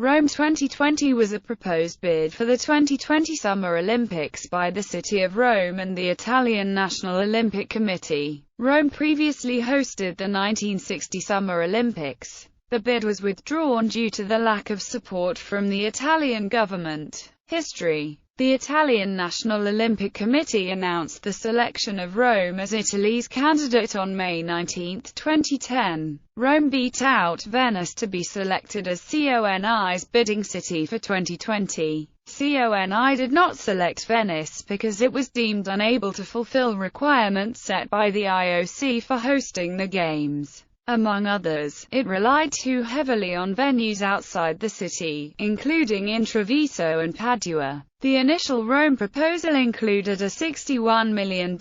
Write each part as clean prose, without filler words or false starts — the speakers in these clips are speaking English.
Rome 2020 was a proposed bid for the 2020 Summer Olympics by the City of Rome and the Italian National Olympic Committee. Rome previously hosted the 1960 Summer Olympics. The bid was withdrawn due to the lack of support from the Italian government. History. The Italian National Olympic Committee announced the selection of Rome as Italy's candidate on May 19, 2010. Rome beat out Venice to be selected as CONI's bidding city for 2020. CONI did not select Venice because it was deemed unable to fulfill requirements set by the IOC for hosting the Games. Among others, it relied too heavily on venues outside the city, including in Treviso and Padua. The initial Rome proposal included a $61 million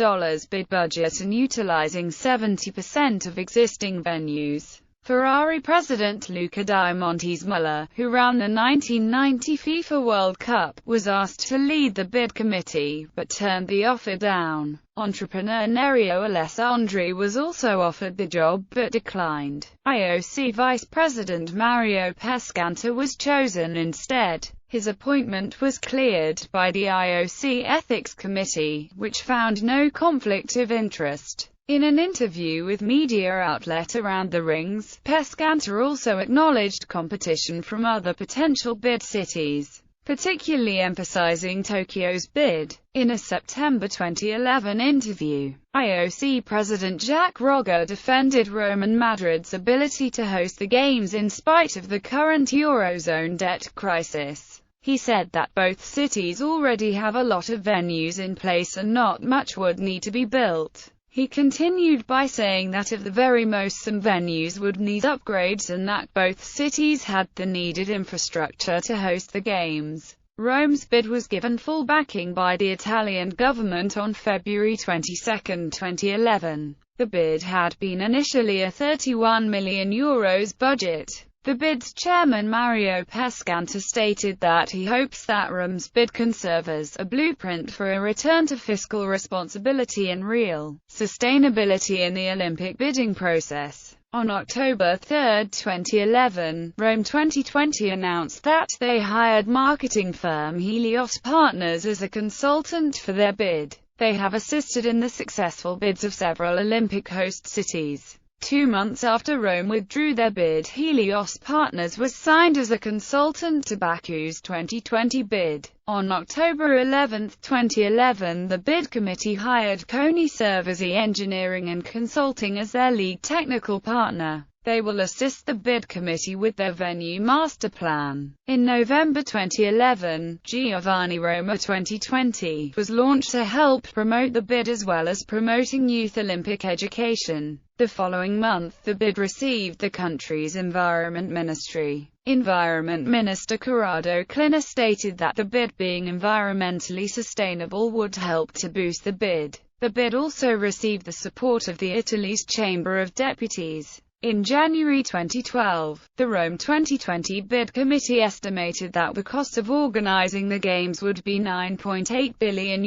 bid budget and utilizing 70% of existing venues. Ferrari president Luca Di Montesmuller, who ran the 1990 FIFA World Cup, was asked to lead the bid committee, but turned the offer down. Entrepreneur Nerio Alessandri was also offered the job, but declined. IOC Vice President Mario Pescanta was chosen instead. His appointment was cleared by the IOC Ethics Committee, which found no conflict of interest. In an interview with media outlet Around the Rings, Pescanta also acknowledged competition from other potential bid cities, particularly emphasizing Tokyo's bid. In a September 2011 interview, IOC President Jacques Rogge defended Rome and Madrid's ability to host the Games in spite of the current Eurozone debt crisis. He said that both cities already have a lot of venues in place and not much would need to be built. He continued by saying that at the very most some venues would need upgrades and that both cities had the needed infrastructure to host the Games. Rome's bid was given full backing by the Italian government on February 22, 2011. The bid had been initially a €31 million budget. The bid's chairman Mario Pescanta stated that he hopes that Rome's bid can serve as a blueprint for a return to fiscal responsibility and real sustainability in the Olympic bidding process. On October 3, 2011, Rome 2020 announced that they hired marketing firm Helios Partners as a consultant for their bid. They have assisted in the successful bids of several Olympic host cities. 2 months after Rome withdrew their bid, Helios Partners was signed as a consultant to Baku's 2020 bid. On October 11, 2011, the bid committee hired Kony Servasi Engineering and Consulting as their lead technical partner. They will assist the bid committee with their venue master plan. In November 2011, Giovanni Roma 2020 was launched to help promote the bid as well as promoting youth Olympic education. The following month, the bid received the country's Environment Ministry. Environment Minister Corrado Clina stated that the bid being environmentally sustainable would help to boost the bid. The bid also received the support of the Italy's Chamber of Deputies. In January 2012, the Rome 2020 bid committee estimated that the cost of organizing the Games would be €9.8 billion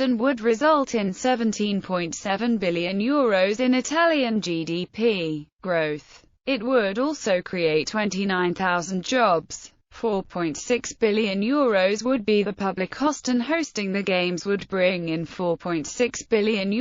and would result in €17.7 billion in Italian GDP growth. It would also create 29,000 jobs. €4.6 billion would be the public cost and hosting the Games would bring in €4.6 billion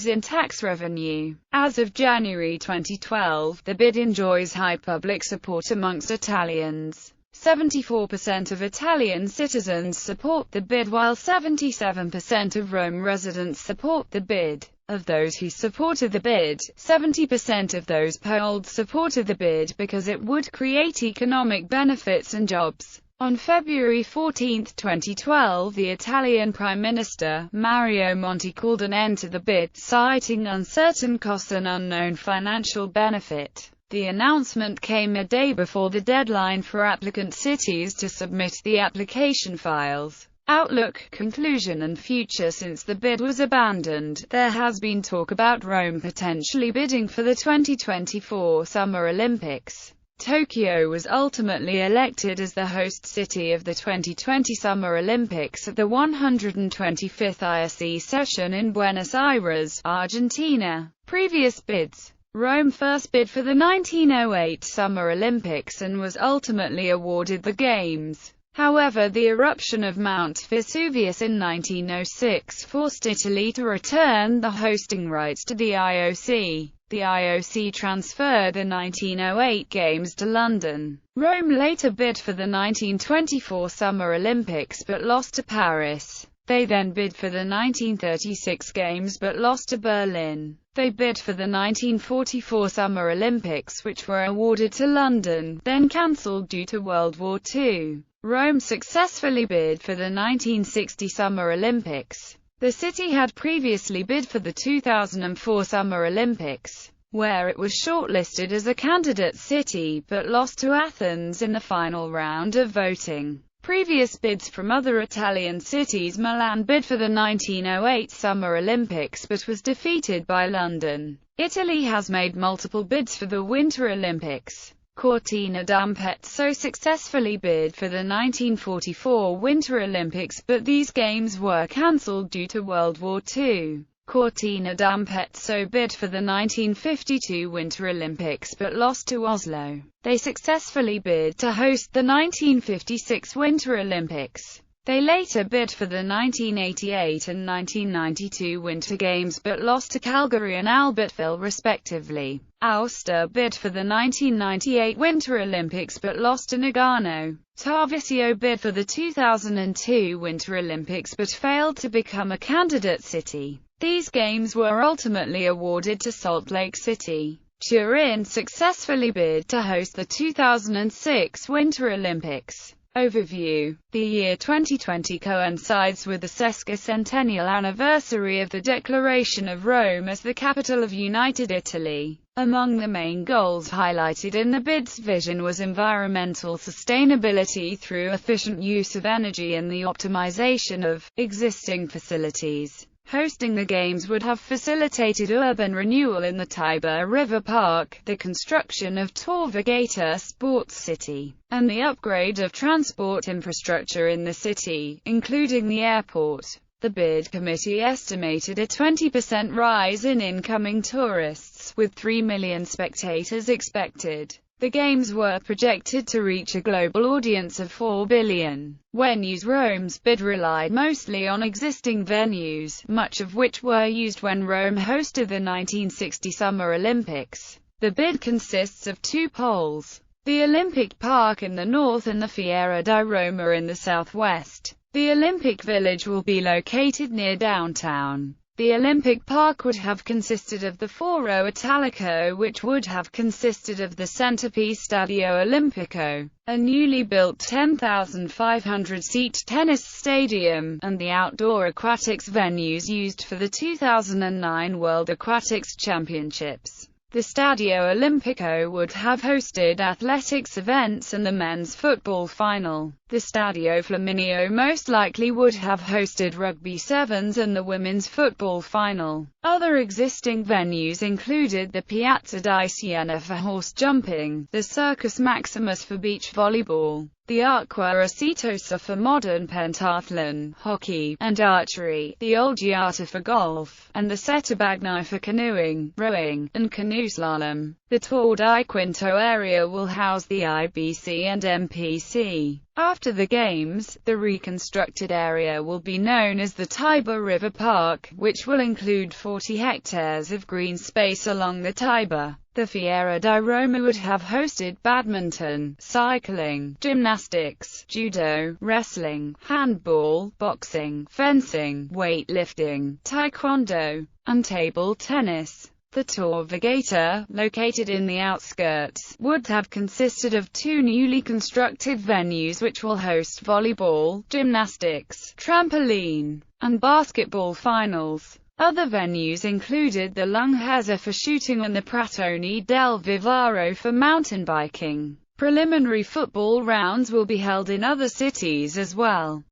in tax revenue. As of January 2012, the bid enjoys high public support amongst Italians. 74% of Italian citizens support the bid while 77% of Rome residents support the bid. Of those who supported the bid, 70% of those polled supported the bid because it would create economic benefits and jobs. On February 14, 2012, the Italian Prime Minister, Mario Monti, called an end to the bid, citing uncertain costs and unknown financial benefit. The announcement came a day before the deadline for applicant cities to submit the application files. Outlook, conclusion and future. Since the bid was abandoned, there has been talk about Rome potentially bidding for the 2024 Summer Olympics. Tokyo was ultimately elected as the host city of the 2020 Summer Olympics at the 125th IOC session in Buenos Aires, Argentina. Previous bids Rome first bid for the 1908 Summer Olympics and was ultimately awarded the Games. However, the eruption of Mount Vesuvius in 1906 forced Italy to return the hosting rights to the IOC. The IOC transferred the 1908 Games to London. Rome later bid for the 1924 Summer Olympics but lost to Paris. They then bid for the 1936 Games but lost to Berlin. They bid for the 1944 Summer Olympics, which were awarded to London, then cancelled due to World War II. Rome successfully bid for the 1960 Summer Olympics. The city had previously bid for the 2004 Summer Olympics, where it was shortlisted as a candidate city, but lost to Athens in the final round of voting. Previous bids from other Italian cities: Milan bid for the 1908 Summer Olympics but was defeated by London. Italy has made multiple bids for the Winter Olympics. Cortina d'Ampezzo successfully bid for the 1944 Winter Olympics, but these games were cancelled due to World War II. Cortina d'Ampezzo bid for the 1952 Winter Olympics but lost to Oslo. They successfully bid to host the 1956 Winter Olympics. They later bid for the 1988 and 1992 Winter Games but lost to Calgary and Albertville respectively. Aosta bid for the 1998 Winter Olympics but lost to Nagano. Tarvisio bid for the 2002 Winter Olympics but failed to become a candidate city. These games were ultimately awarded to Salt Lake City. Turin successfully bid to host the 2006 Winter Olympics. Overview. The year 2020 coincides with the sesquicentennial anniversary of the declaration of Rome as the capital of United Italy. Among the main goals highlighted in the bid's vision was environmental sustainability through efficient use of energy and the optimization of existing facilities. Hosting the Games would have facilitated urban renewal in the Tiber River Park, the construction of Tor Vergata Sports City, and the upgrade of transport infrastructure in the city, including the airport. The bid committee estimated a 20% rise in incoming tourists, with 3 million spectators expected. The Games were projected to reach a global audience of 4 billion. Venues. Rome's bid relied mostly on existing venues, much of which were used when Rome hosted the 1960 Summer Olympics. The bid consists of two poles: the Olympic Park in the north and the Fiera di Roma in the southwest. The Olympic Village will be located near downtown. The Olympic Park would have consisted of the Foro Italico, which would have consisted of the centerpiece Stadio Olimpico, a newly built 10,500-seat tennis stadium, and the outdoor aquatics venues used for the 2009 World Aquatics Championships. The Stadio Olimpico would have hosted athletics events and the men's football final. The Stadio Flaminio most likely would have hosted rugby sevens and the women's football final. Other existing venues included the Piazza di Siena for horse jumping, the Circus Maximus for beach volleyball, the Acqua Acetosa for modern pentathlon, hockey, and archery, the Olgiata for golf, and the Settebagnai for canoeing, rowing, and canoe slalom. The Tor di Quinto area will house the IBC and MPC. After the Games, the reconstructed area will be known as the Tiber River Park, which will include 40 hectares of green space along the Tiber. The Fiera di Roma would have hosted badminton, cycling, gymnastics, judo, wrestling, handball, boxing, fencing, weightlifting, taekwondo, and table tennis. The Tor Vergata, located in the outskirts, would have consisted of two newly constructed venues which will host volleyball, gymnastics, trampoline, and basketball finals. Other venues included the Lunghezza for shooting and the Pratoni del Vivaro for mountain biking. Preliminary football rounds will be held in other cities as well.